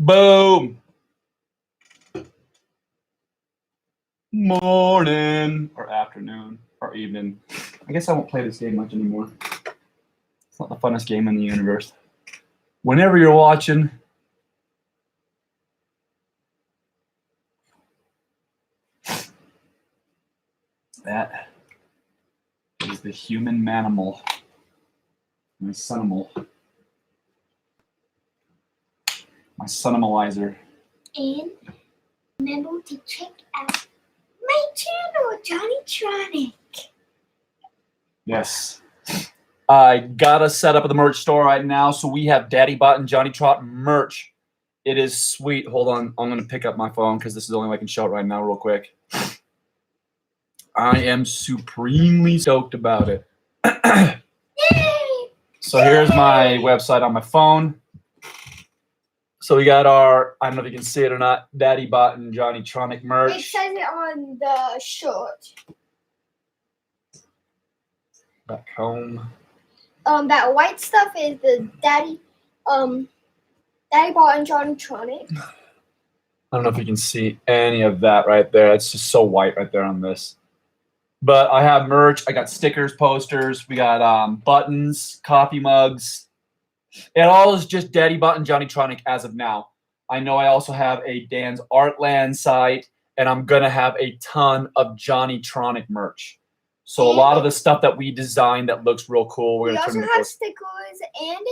Boom. Morning or afternoon or evening. I guess I won't play this game much anymore. It's not the funnest game in the universe. Whenever you're watching, that is the human manimal. My sonimal. My sonimalizer. And remember to check out my channel, JohnnyTronic. Yes. I got us set up at the merch store right now, so we have DaddyBot and JohnnyTronic merch. It is sweet. Hold on. I'm going to pick up my phone because this is the only way I can show it right now real quick. I am supremely stoked about it. Yay! So here's my website on my phone. So we got our, I don't know if you can see it or not, DaddyBot and JohnnyTronic merch. It says it on the shirt. Back home. That white stuff is the DaddyBot and JohnnyTronic. I don't know if you can see any of that right there. It's just so white right there on this. But I have merch. I got stickers, posters. We got buttons, coffee mugs. It all is just DaddyBot and JohnnyTronic as of now. I know I also have a Dan's Artland site, and I'm going to have a ton of JohnnyTronic merch. So a lot of the stuff that we designed that looks real cool. We also have stickers, and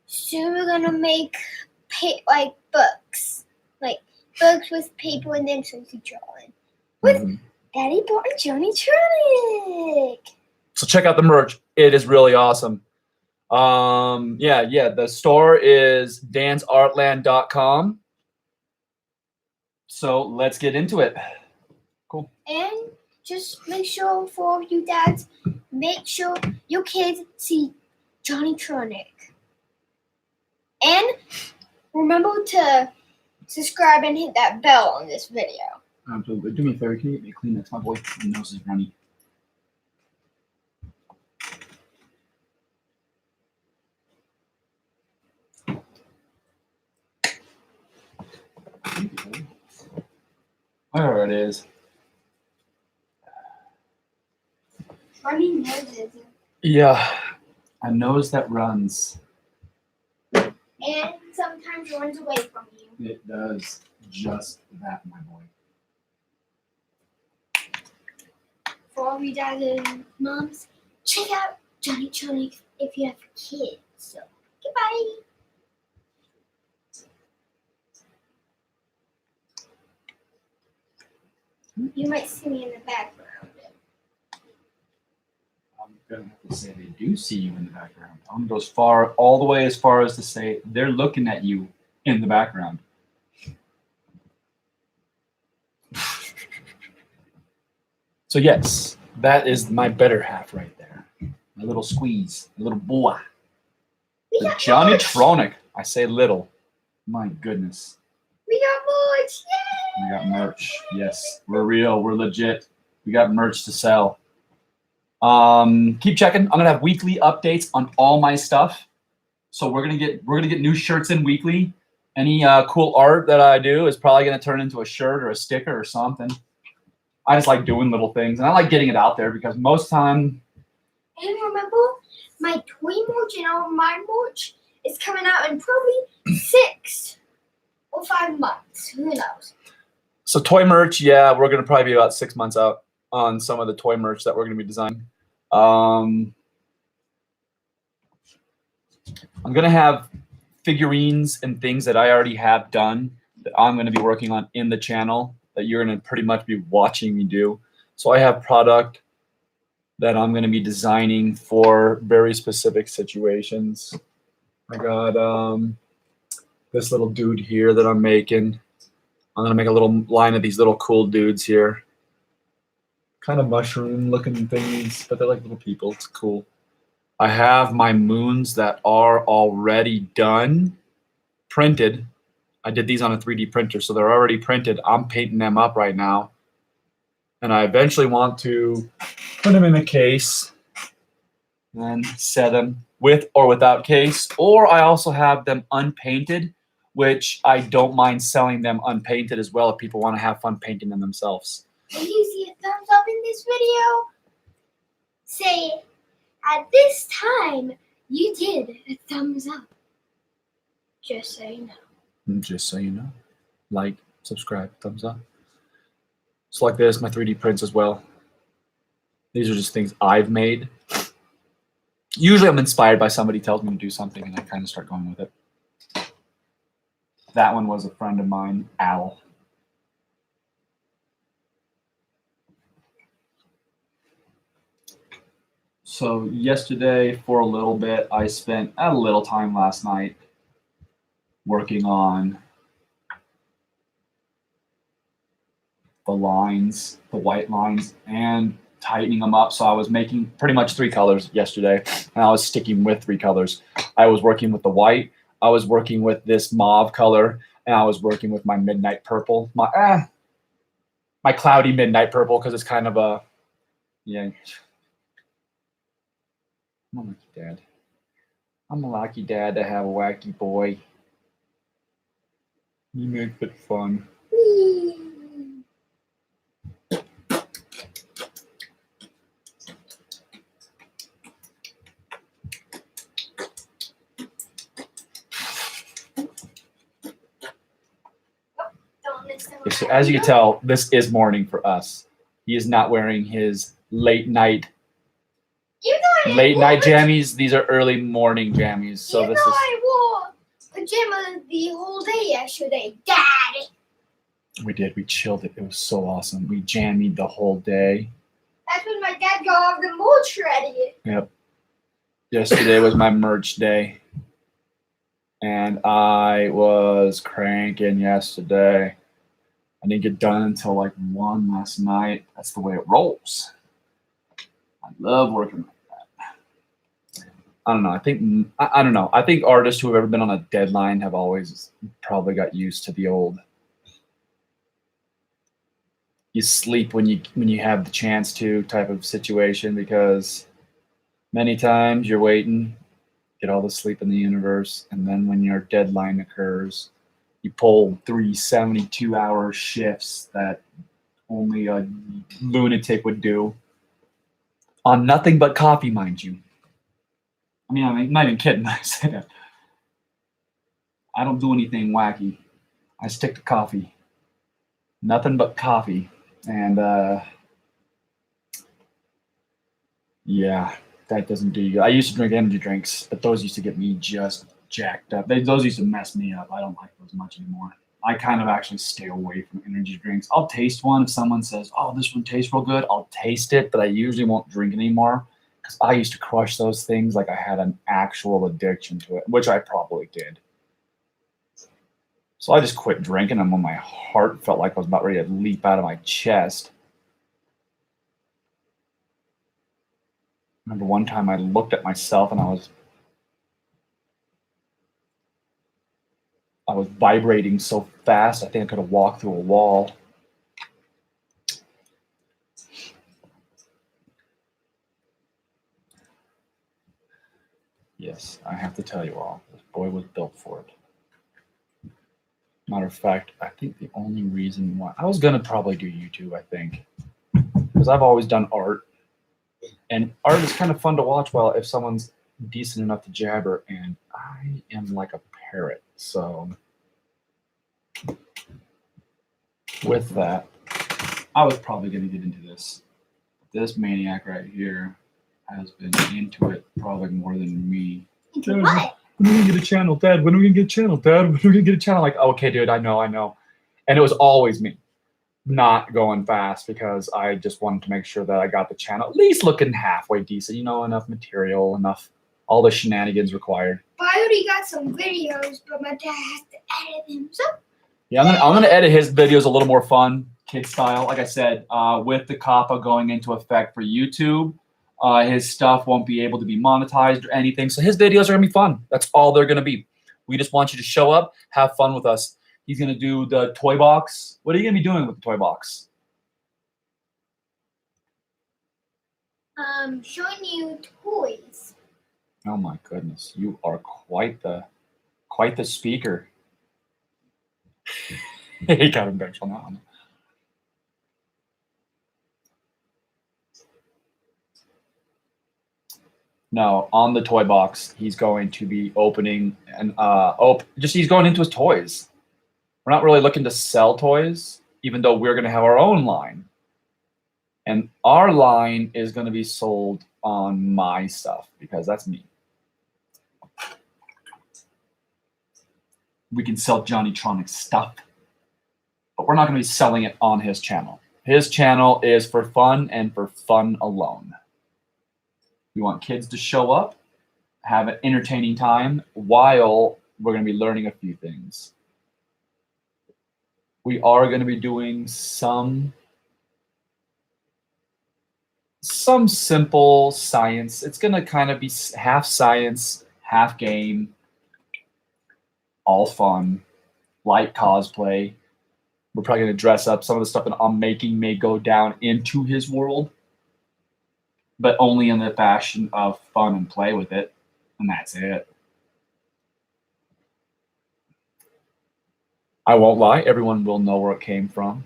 soon we're going to make like books. Like books with paper and then something drawing. With DaddyBot and JohnnyTronic. So check out the merch. It is really awesome. Yeah, the store is dansartland.com. So let's get into it. Cool. And just make sure for you dads, make sure your kids see JohnnyTronic. And remember to subscribe and hit that bell on this video. Absolutely. Do me a favor, can you get me a Kleenex? My boy, my nose is runny. There it is. Runny noses. Yeah, a nose that runs. And sometimes runs away from you. It does just that, my boy. For all you dads and moms, check out JohnnyTronic if you have kids. So, goodbye. You might see me in the background. I'm going to have to say they do see you in the background. I'm going to go all the way as far as to say they're looking at you in the background. So yes, that is my better half right there. My little squeeze, my little boy. The JohnnyTronic. I say little. My goodness. We got merch! Yay! We got merch. Yes, we're real. We're legit. We got merch to sell. Keep checking. I'm gonna have weekly updates on all my stuff. So we're gonna get new shirts in weekly. Any cool art that I do is probably gonna turn into a shirt or a sticker or something. I just like doing little things, and I like getting it out there because most time. And remember, my toy merch and all my merch is coming out in probably 6 or 5 months. Who knows? So toy merch, yeah, we're gonna probably be about 6 months out on some of the toy merch that we're gonna be designing. I'm gonna have figurines and things that I already have done that I'm gonna be working on in the channel that you're gonna pretty much be watching me do. So I have product that I'm gonna be designing for very specific situations. I got this little dude here that I'm making. I'm gonna make a little line of these little cool dudes here. Kind of mushroom looking things, but they're like little people. It's cool. I have my moons that are already done, printed. I did these on a 3D printer, so they're already printed. I'm painting them up right now. And I eventually want to put them in a case and set them with or without case. Or I also have them unpainted which I don't mind selling them unpainted as well if people want to have fun painting them themselves. If you see a thumbs up in this video, say, at this time, you did a thumbs up. Just so you know. And just so you know, like, subscribe, thumbs up. So like this, my 3D prints as well. These are just things I've made. Usually I'm inspired by somebody tells me to do something and I kind of start going with it. That one was a friend of mine, Al. So yesterday, for a little bit, I spent a little time last night working on the lines, the white lines, and tightening them up. So I was making pretty much 3 colors yesterday, and I was sticking with 3 colors. I was working with the white, I was working with this mauve color, and I was working with my midnight purple, my cloudy midnight purple, because it's kind of a, yeah. I'm a lucky dad. I'm a lucky dad to have a wacky boy. You make it fun. So as you can tell, this is morning for us. He is not wearing his late night jammies. These are early morning jammies. So this is. I wore pajamas the whole day yesterday, Daddy. We did. We chilled it. It was so awesome. We jammied the whole day. That's when my dad got all the mulch ready. Yep. Yesterday was my merch day. And I was cranking yesterday. I didn't get done until like 1 last night. That's the way it rolls. I love working like that. I don't know. I don't know. I think artists who have ever been on a deadline have always probably got used to the old. You sleep when you have the chance to type of situation, because many times you're waiting, get all the sleep in the universe, and then when your deadline occurs, you pull 3 72-hour shifts that only a lunatic would do on nothing but coffee, mind you. I mean, I'm not even kidding when I say that. I don't do anything wacky. I stick to coffee. Nothing but coffee. And yeah, that doesn't do you good. I used to drink energy drinks, but those used to get me just jacked up. Those used to mess me up. I don't like those much anymore. I kind of actually stay away from energy drinks. I'll taste one if someone says, oh, this one tastes real good. I'll taste it, but I usually won't drink it anymore, because I used to crush those things like I had an actual addiction to it, which I probably did. So I just quit drinking them when my heart felt like I was about ready to leap out of my chest. I remember one time I looked at myself and I was vibrating so fast, I think I could have walked through a wall. Yes, I have to tell you all, this boy was built for it. Matter of fact, I think the only reason why I was gonna probably do YouTube, I think, because I've always done art, and art is kind of fun to watch. Well, if someone's decent enough to jabber, and I am like a parrot, so with that, I was probably gonna get into this. This maniac right here has been into it probably more than me. Into what? When are we gonna get a channel, Dad? When are we gonna get a channel, Dad? When are we gonna get a channel? Like, okay, dude, I know. And it was always me not going fast, because I just wanted to make sure that I got the channel at least looking halfway decent, enough material, enough, all the shenanigans required. But I already got some videos, but my dad has to edit them. So yeah, I'm gonna edit his videos a little more fun, kid style. Like I said, with the COPPA going into effect for YouTube, his stuff won't be able to be monetized or anything. So his videos are gonna be fun. That's all they're gonna be. We just want you to show up, have fun with us. He's gonna do the toy box. What are you gonna be doing with the toy box? Showing you toys. Oh my goodness, you are quite the speaker. He got him back on that one. No, on the toy box, he's going to be opening and he's going into his toys. We're not really looking to sell toys, even though we're going to have our own line. And our line is going to be sold on my stuff because that's me. We can sell JohnnyTronic stuff, but we're not going to be selling it on his channel. His channel is for fun and for fun alone. We want kids to show up, have an entertaining time while we're going to be learning a few things. We are going to be doing some simple science. It's going to kind of be half science, half game, all fun, light cosplay. We're probably going to dress up. Some of the stuff that I'm making may go down into his world, but only in the fashion of fun and play with it. And that's it. I won't lie. Everyone will know where it came from.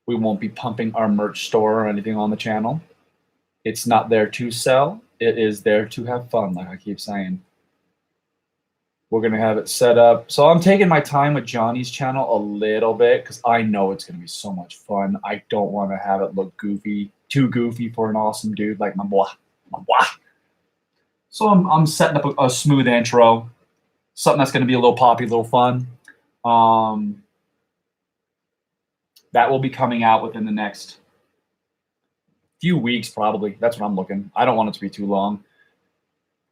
We won't be pumping our merch store or anything on the channel. It's not there to sell. It is there to have fun, like I keep saying. We're going to have it set up. So I'm taking my time with Johnny's channel a little bit because I know it's going to be so much fun. I don't want to have it look goofy, too goofy for an awesome dude like my boy. So I'm setting up a smooth intro, something that's going to be a little poppy, a little fun. That will be coming out within the next few weeks, probably. That's what I'm looking. I don't want it to be too long.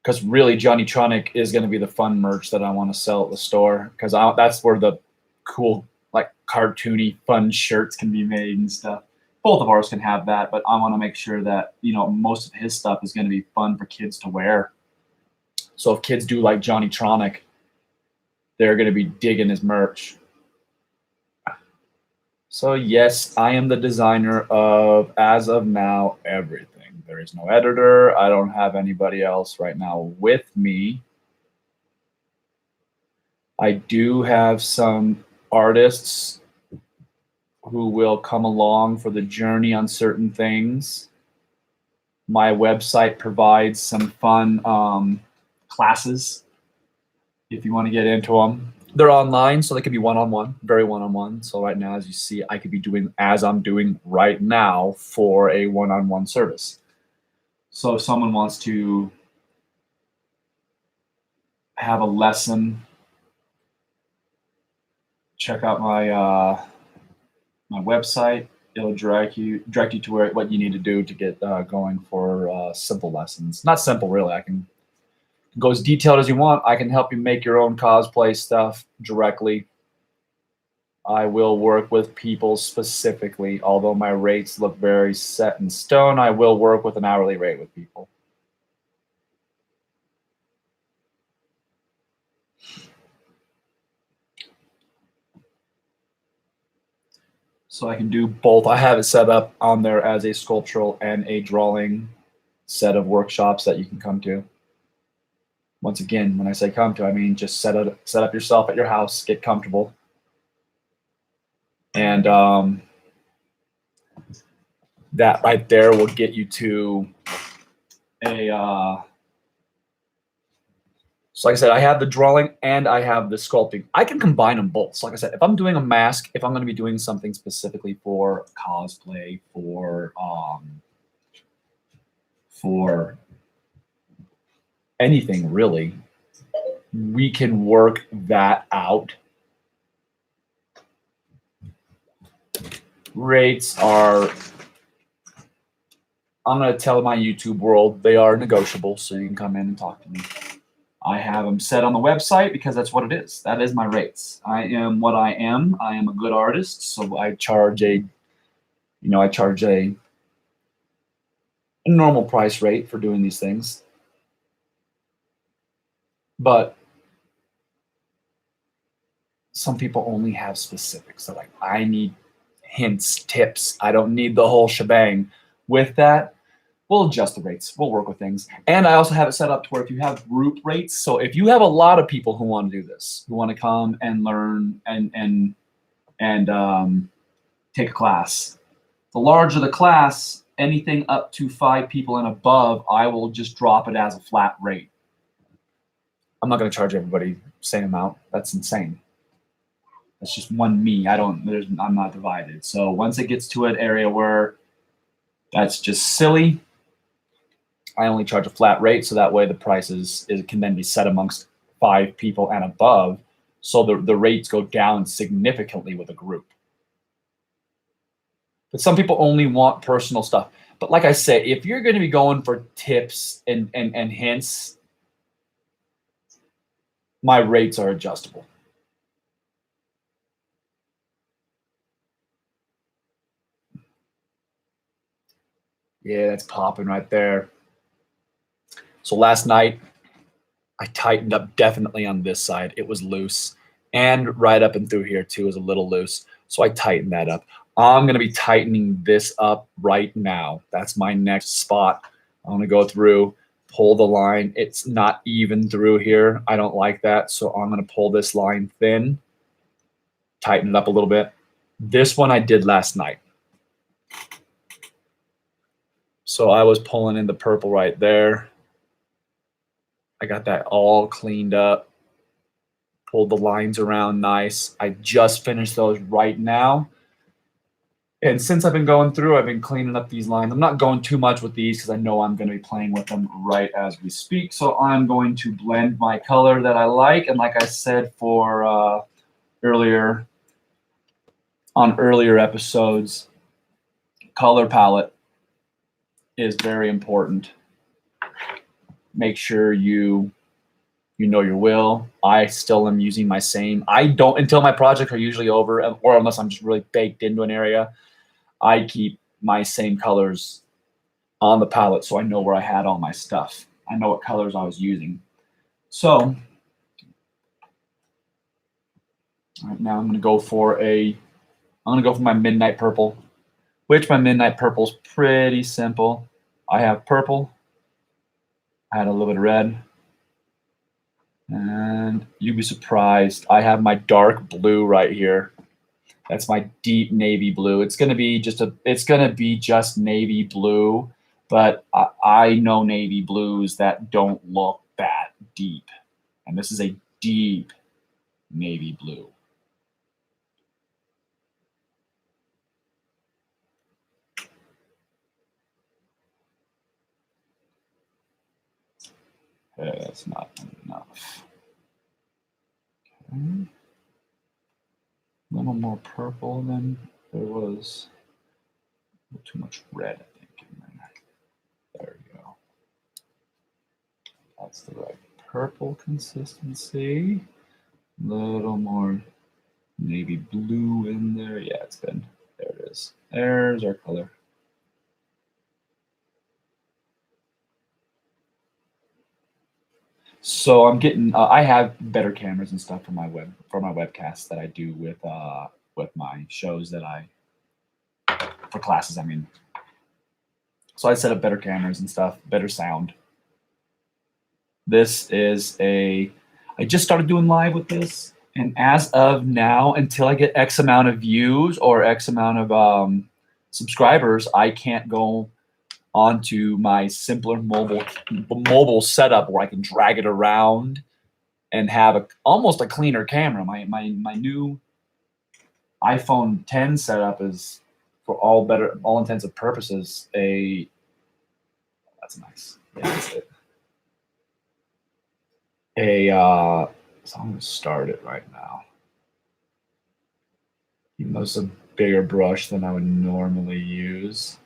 Because really, JohnnyTronic is going to be the fun merch that I want to sell at the store. Because that's where the cool, like cartoony, fun shirts can be made and stuff. Both of ours can have that, but I want to make sure that most of his stuff is going to be fun for kids to wear. So if kids do like JohnnyTronic, they're going to be digging his merch. So yes, I am the designer of, as of now, everything. There is no editor. I don't have anybody else right now with me. I do have some artists who will come along for the journey on certain things. My website provides some fun classes if you want to get into them. They're online, so they could be one-on-one, very one-on-one. So right now, as you see, I could be doing as I'm doing right now for a one-on-one service. So if someone wants to have a lesson, check out my my website. It'll direct you to what you need to do to get going for simple lessons. Not simple, really. I can go as detailed as you want. I can help you make your own cosplay stuff directly. I will work with people specifically. Although my rates look very set in stone, I will work with an hourly rate with people. So I can do both. I have it set up on there as a sculptural and a drawing set of workshops that you can come to. Once again, when I say come to, I mean just set up yourself at your house, get comfortable. And that right there will get you to a so like I said, I have the drawing and I have the sculpting. I can combine them both. So like I said, if I'm doing a mask, if I'm going to be doing something specifically for cosplay, for anything really, we can work that out. Rates are, I'm going to tell my YouTube world, they are negotiable, so you can come in and talk to me. I have them set on the website because that's what it is. That is my rates. I am what I am. I am a good artist, so I charge a normal price rate for doing these things. But some people only have specifics. They're like, I need hints, tips. I don't need the whole shebang. With that, we'll adjust the rates. We'll work with things. And I also have it set up to where if you have group rates, so if you have a lot of people who want to do this, who want to come and learn and take a class, the larger the class, anything up to 5 people and above, I will just drop it as a flat rate. I'm not going to charge everybody the same amount. That's insane. That's just one me. I'm not divided. So once it gets to an area where that's just silly, I only charge a flat rate. So that way the prices can then be set amongst 5 people and above. So the rates go down significantly with a group. But some people only want personal stuff. But like I say, if you're going to be going for tips and hints, my rates are adjustable. Yeah, that's popping right there. So last night, I tightened up definitely on this side. It was loose. And right up and through here too was a little loose. So I tightened that up. I'm going to be tightening this up right now. That's my next spot. I'm going to go through, pull the line. It's not even through here. I don't like that. So I'm going to pull this line thin, tighten it up a little bit. This one I did last night. So I was pulling in the purple right there. I got that all cleaned up, pulled the lines around nice. I just finished those right now. And since I've been going through, I've been cleaning up these lines. I'm not going too much with these because I know I'm going to be playing with them right as we speak. So I'm going to blend my color that I like. And like I said for earlier episodes, color palette is very important. Make sure you know your will. I still am using my same. I don't until my projects are usually over, or unless I'm just really baked into an area, I keep my same colors on the palette so I know where I had all my stuff. I know what colors I was using. So right now I'm gonna go for my midnight purple, which my midnight purple is pretty simple. I have purple, I had a little bit of red, and you'd be surprised. I have my dark blue right here. That's my deep navy blue. It's gonna be just navy blue, but I know navy blues that don't look that deep, and this is a deep navy blue. That's not enough. Okay. A little more purple than there was. A little too much red, I think, in there. There we go. That's the right purple consistency. A little more navy blue in there. Yeah, it's good. There it is. There's our color. So I'm getting. I have better cameras and stuff for my webcasts that I do with my shows that for classes. I mean, so I set up better cameras and stuff, better sound. This is I just started doing live with this, and as of now, until I get X amount of views or X amount of subscribers, I can't go onto my simpler mobile setup where I can drag it around and have almost a cleaner camera. My new iPhone 10 setup is, for all intents and purposes, that's nice. Yeah, that's it. So I'm gonna start it right now. Even though it's a bigger brush than I would normally use.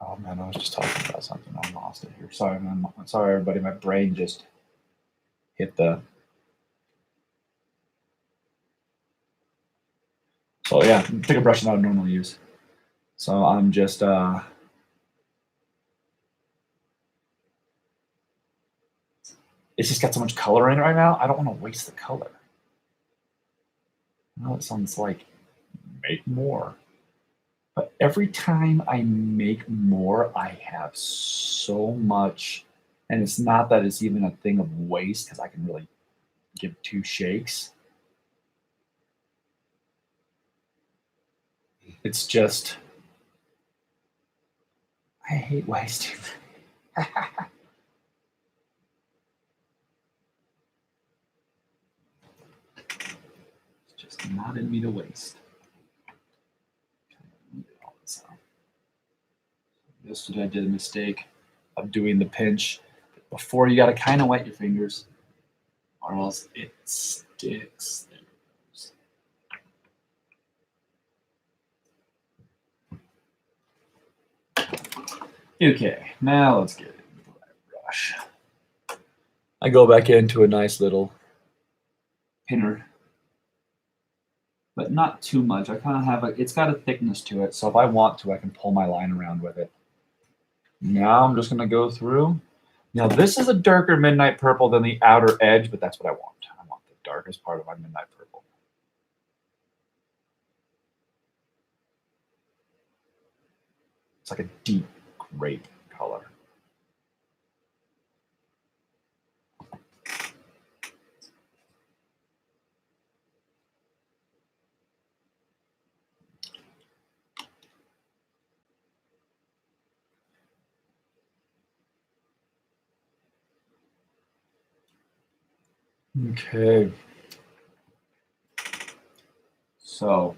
Oh man, I was just talking about something. I lost it here. Sorry, man. Sorry, everybody. My brain just hit the. So yeah, bigger brush than I would normally use. So I'm just it's just got so much color in it right now. I don't want to waste the color. know it sounds like make more. But every time I make more, I have so much. And it's not that it's even a thing of waste because I can really give two shakes. It's just, I hate wasting. It's just not in me to waste. Yesterday I did a mistake of doing the pinch. Before you gotta kind of wet your fingers or else it sticks. Okay, now let's get into that brush. I go back into a nice little pinner, but not too much. I kind of have it's got a thickness to it, so if I want to, I can pull my line around with it. Now I'm just gonna go through. Now this is a darker midnight purple than the outer edge, but that's what I want. I want the darkest part of my midnight purple. It's like a deep grape color. Okay. So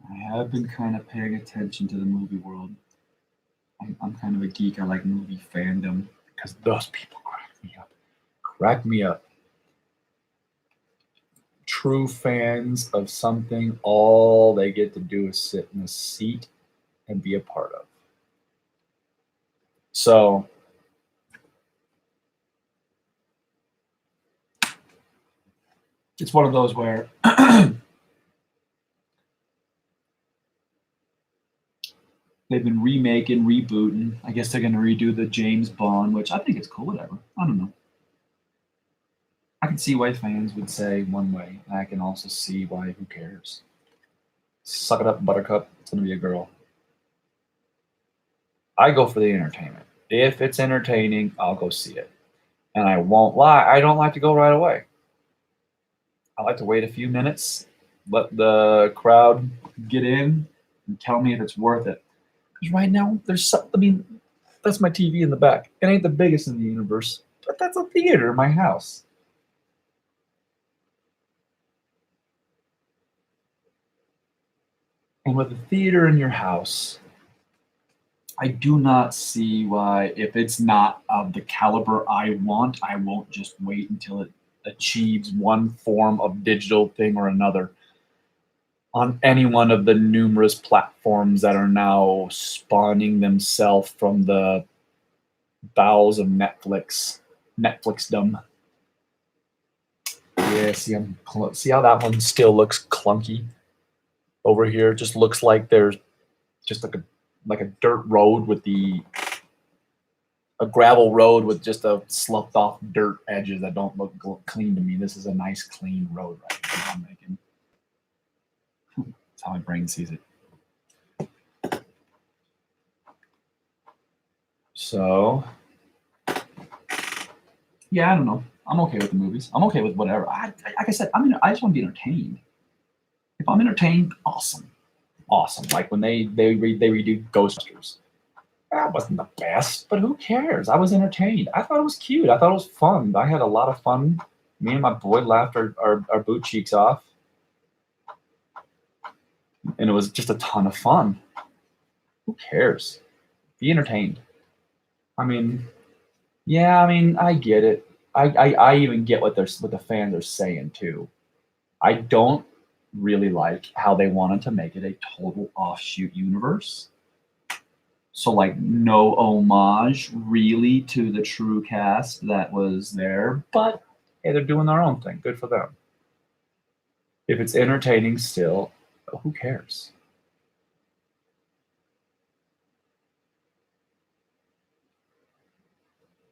I have been kind of paying attention to the movie world. I'm kind of a geek. I like movie fandom because those people crack me up. Crack me up. True fans of something, all they get to do is sit in a seat and be a part of. So it's one of those where they've been remaking, rebooting. I guess they're going to redo the James Bond, which I think is cool, whatever. I don't know. I can see why fans would say one way. And I can also see why, who cares? Suck it up, buttercup. It's going to be a girl. I go for the entertainment. If it's entertaining, I'll go see it. And I won't lie, I don't like to go right away. I like to wait a few minutes, let the crowd get in, and tell me if it's worth it. Because right now, there's some, I mean, that's my TV in the back. It ain't the biggest in the universe, but that's a theater in my house. And with a theater in your house, I do not see why, if it's not of the caliber I want, I won't just wait until it achieves one form of digital thing or another on any one of the numerous platforms that are now spawning themselves from the bowels of Netflixdom. Yeah, see how that one still looks clunky over here? Just looks like there's just like a dirt road with a gravel road with just a sloughed off dirt edges that don't look clean to me. This is a nice clean road right here I'm making. That's how my brain sees it. So yeah, I don't know. I'm okay with the movies. I'm okay with whatever. Like I said, I just want to be entertained. If I'm entertained, awesome. Like when they redo Ghostbusters. That wasn't the best, but who cares? I was entertained. I thought it was cute. I thought it was fun. I had a lot of fun. Me and my boy laughed our boot cheeks off. And it was just a ton of fun. Who cares? Be entertained. I mean, yeah, I get it. I even get what the fans are saying too. I don't really like how they wanted to make it a total offshoot universe. So like no homage really to the true cast that was there, but hey, they're doing their own thing. Good for them. If it's entertaining still, who cares?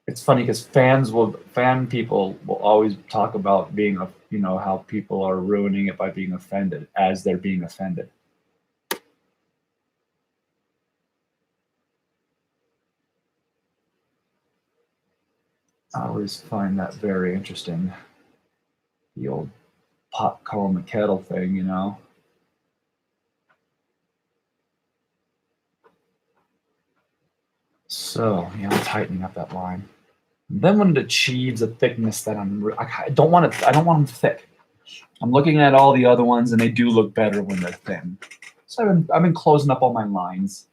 It's funny because fan people will always talk about being a, you know, how people are ruining it by being offended as they're being offended. I always find that very interesting. The old pot calling the kettle thing, you know. So, yeah, I'm tightening up that line. And then when it achieves a thickness that I don't want it, I don't want them thick. I'm looking at all the other ones and they do look better when they're thin. So I've been closing up all my lines.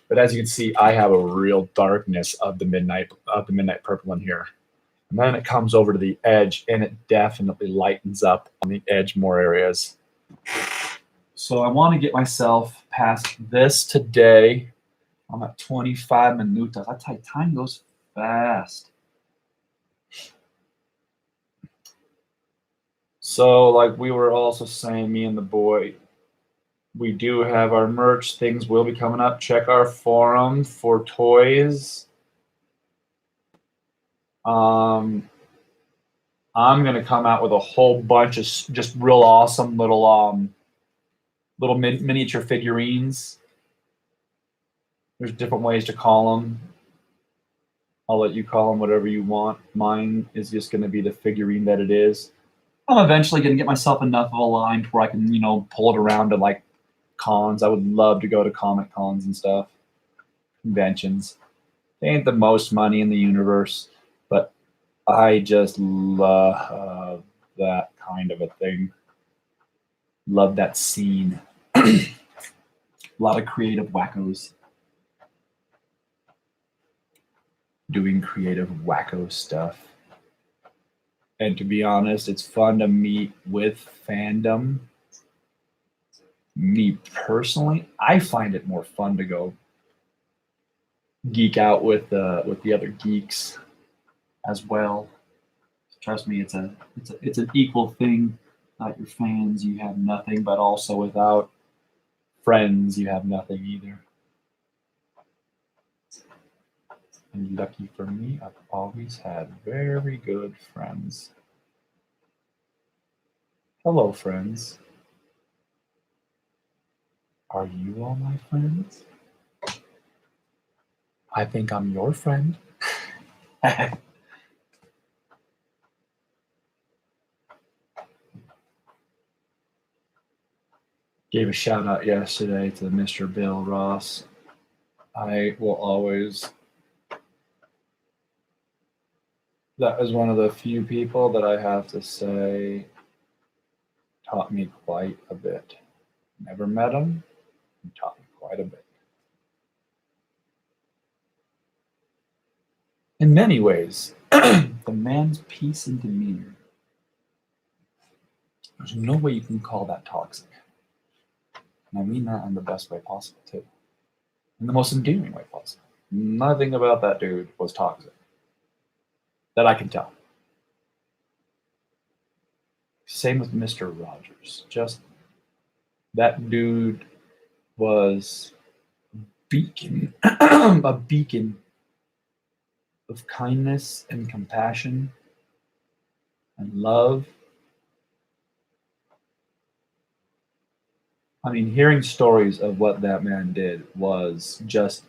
But as you can see, I have a real darkness of the midnight purple in here. And then it comes over to the edge and it definitely lightens up on the edge more areas. So I want to get myself past this today. I'm at 25 minutos. I tell you, time goes fast. So like we were also saying, me and the boy, we do have our merch. Things will be coming up. Check our forum for toys. I'm going to come out with a whole bunch of just real awesome little miniature figurines. There's different ways to call them. I'll let you call them whatever you want. Mine is just going to be the figurine that it is. I'm eventually going to get myself enough of a line to where I can, you know, pull it around to like cons. I would love to go to comic cons and stuff, conventions. They ain't the most money in the universe, but I just love that kind of a thing. Love that scene. A lot of creative wackos doing creative wacko stuff. And to be honest, it's fun to meet with fandom. Me personally, I find it more fun to go geek out with the other geeks as well. Trust me, it's an equal thing. Without your fans, you have nothing, but also without friends, you have nothing either. And lucky for me, I've always had very good friends. Hello, friends. Are you all my friends? I think I'm your friend. Gave a shout out yesterday to Mr. Bill Ross. I will always. That was one of the few people that I have to say taught me quite a bit. Never met him. He taught me quite a bit. In many ways, the man's peace and demeanor. There's no way you can call that toxic. And I mean that in the best way possible, too. In the most endearing way possible. Nothing about that dude was toxic. That I can tell. Same with Mr. Rogers. Just that dude was a beacon of kindness and compassion and love. I mean, hearing stories of what that man did was just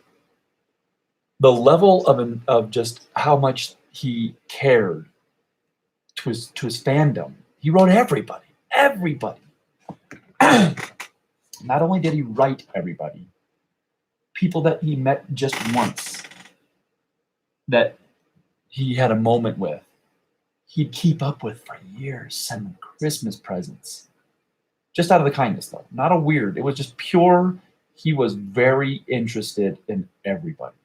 the level of just how much he cared to his fandom. He wrote everybody. Not only did he write everybody, people that he met just once, that he had a moment with, he'd keep up with for years, send them Christmas presents. Just out of the kindness, though. Not a weird. It was just pure. He was very interested in everybody.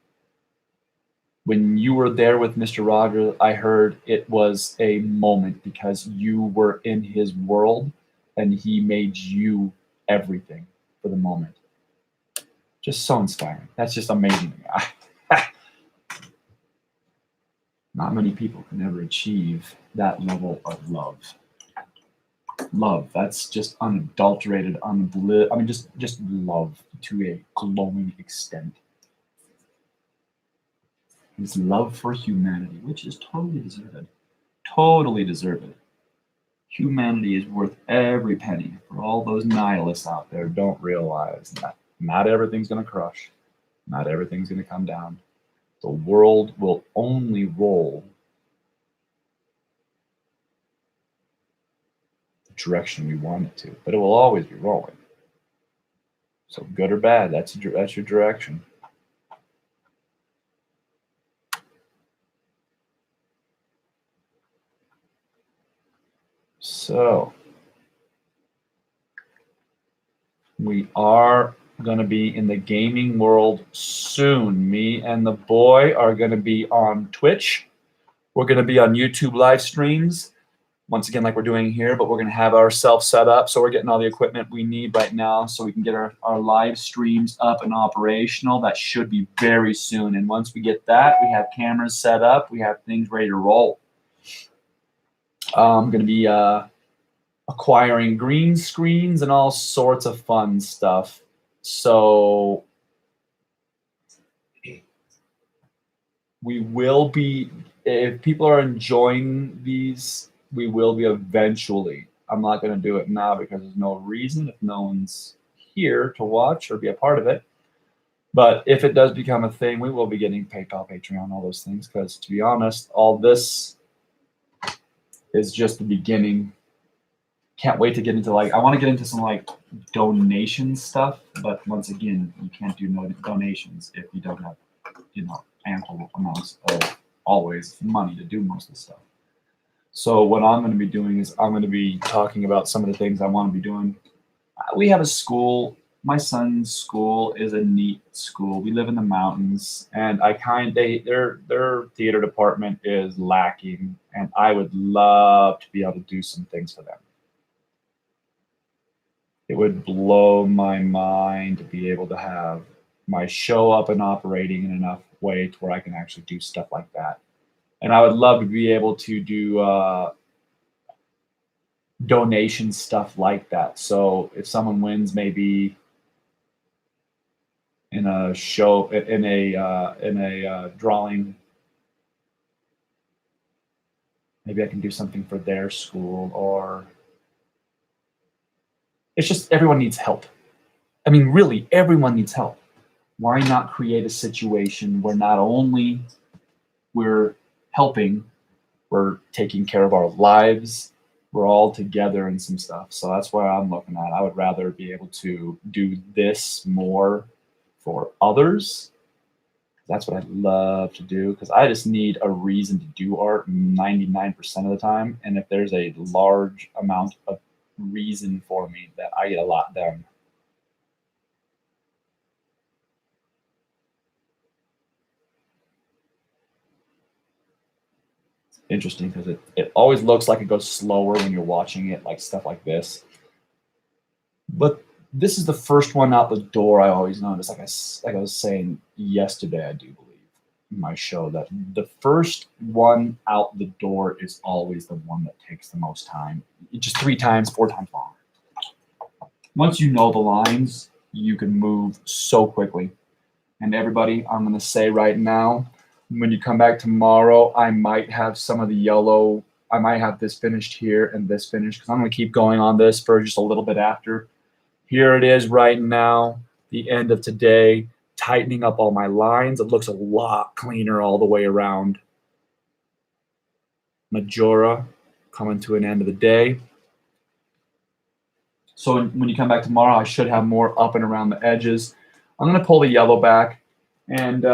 When you were there with Mr. Rogers, I heard it was a moment because you were in his world and he made you everything for the moment. Just so inspiring. That's just amazing. Not many people can ever achieve that level of love. Love, that's just unadulterated, just love to a glowing extent. his love for humanity, which is totally deserved. Totally deserved. Humanity is worth every penny. For all those nihilists out there, don't realize that not everything's going to crush. Not everything's going to come down. The world will only roll the direction we want it to, but it will always be rolling. So good or bad, that's your direction. So we are going to be in the gaming world soon. Me and the boy are going to be on Twitch. We're going to be on YouTube live streams, once again, like we're doing here, but we're going to have ourselves set up. So we're getting all the equipment we need right now so we can get our live streams up and operational. That should be very soon. And once we get that, we have cameras set up. We have things ready to roll. I'm going to be acquiring green screens and all sorts of fun stuff. So we will be, if people are enjoying these, we will be eventually. I'm not going to do it now because there's no reason if no one's here to watch or be a part of it. But if it does become a thing, we will be getting PayPal, Patreon, all those things. Because to be honest, all this is just the beginning. Can't wait to get into I want to get into some donation stuff. But once again, you can't do no donations if you don't have, ample amounts of always money to do most of the stuff. So what I'm going to be doing is I'm going to be talking about some of the things I want to be doing. We have a school. My son's school is a neat school. We live in the mountains, and their theater department is lacking, and I would love to be able to do some things for them. It would blow my mind to be able to have my show up and operating in enough way to where I can actually do stuff like that. And I would love to be able to do donation stuff like that. So if someone wins, maybe in a show, in a drawing, maybe I can do something for their school, or it's just everyone needs help. I mean, really, everyone needs help. Why not create a situation where not only we're helping, we're taking care of our lives, we're all together in some stuff. So that's what I'm looking at. I would rather be able to do this more for others. That's what I love to do, because I just need a reason to do art 99% of the time. And if there's a large amount of reason for me, that I get a lot done. Interesting, because it always looks like it goes slower when you're watching it, like stuff like this. But this is the first one out the door. I always notice, like I was saying yesterday, I do believe in my show, that the first one out the door is always the one that takes the most time. Just 3 times, 4 times longer. Once you know the lines, you can move so quickly. And everybody, I'm going to say right now, when you come back tomorrow, I might have some of the yellow. I might have this finished here and this finished, because I'm going to keep going on this for just a little bit after. Here it is right now, the end of today, tightening up all my lines. It looks a lot cleaner all the way around. Majora coming to an end of the day. So when you come back tomorrow, I should have more up and around the edges. I'm going to pull the yellow back, and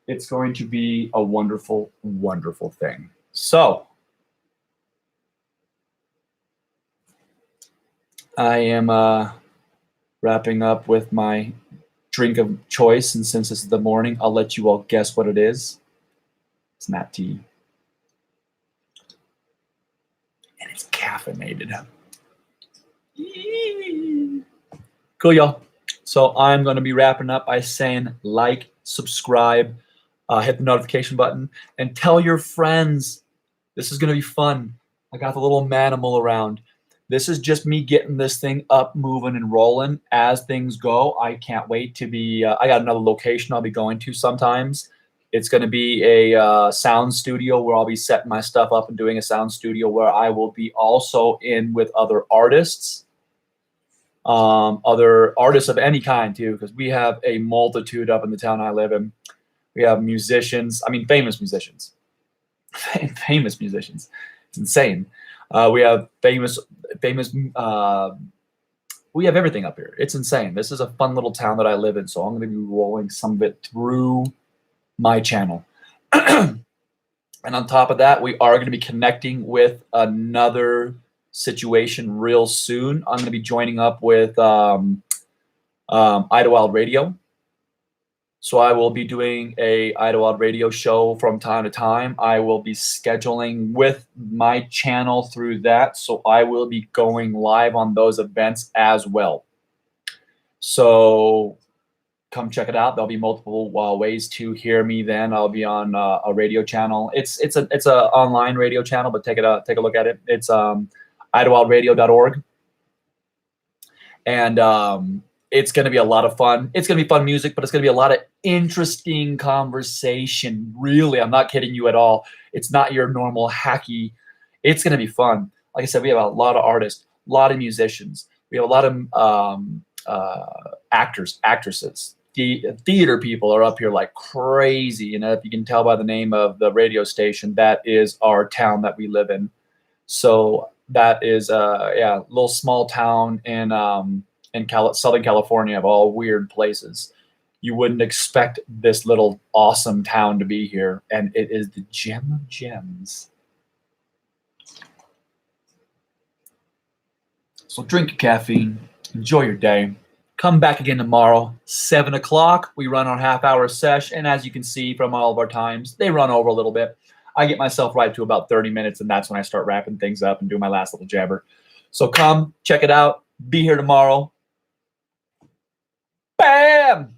it's going to be a wonderful, wonderful thing. So I am wrapping up with my drink of choice, and since this is the morning, I'll let you all guess what it is. It's Nat tea. And it's caffeinated. Cool, y'all. So I'm going to be wrapping up by saying like, subscribe, hit the notification button, and tell your friends. This is going to be fun. I got the little manimal around. This is just me getting this thing up, moving, and rolling as things go. I can't wait to be, I got another location I'll be going to sometimes. It's going to be a sound studio where I'll be setting my stuff up and doing a sound studio where I will be also in with other artists of any kind too, because we have a multitude up in the town I live in. We have musicians, I mean, famous musicians. Famous musicians. It's insane. We have famous, we have everything up here. It's insane. This is a fun little town that I live in, so I'm going to be rolling some of it through my channel. And on top of that, we are going to be connecting with another situation real soon. I'm going to be joining up with Idlewild Radio. So I will be doing a Idlewild Radio show from time to time. I will be scheduling with my channel through that. So I will be going live on those events as well. So come check it out. There'll be multiple ways to hear me then. I'll be on a radio channel. It's a online radio channel, but take a look at it. It's idlewildradio.org. And it's going to be a lot of fun. It's going to be fun music, but it's going to be a lot of interesting conversation. Really, I'm not kidding you at all. It's not your normal hacky. It's going to be fun. Like I said, we have a lot of artists, a lot of musicians. We have a lot of actors, actresses. The theater people are up here like crazy. You know, if you can tell by the name of the radio station, that is our town that we live in. So that is a little small town in Southern California, of all weird places. You wouldn't expect this little awesome town to be here, and it is the gem of gems. So drink your caffeine, enjoy your day. Come back again tomorrow, 7 o'clock. We run our half-hour sesh, and as you can see from all of our times, they run over a little bit. I get myself right to about 30 minutes, and that's when I start wrapping things up and do my last little jabber. So come, check it out. Be here tomorrow. Bam!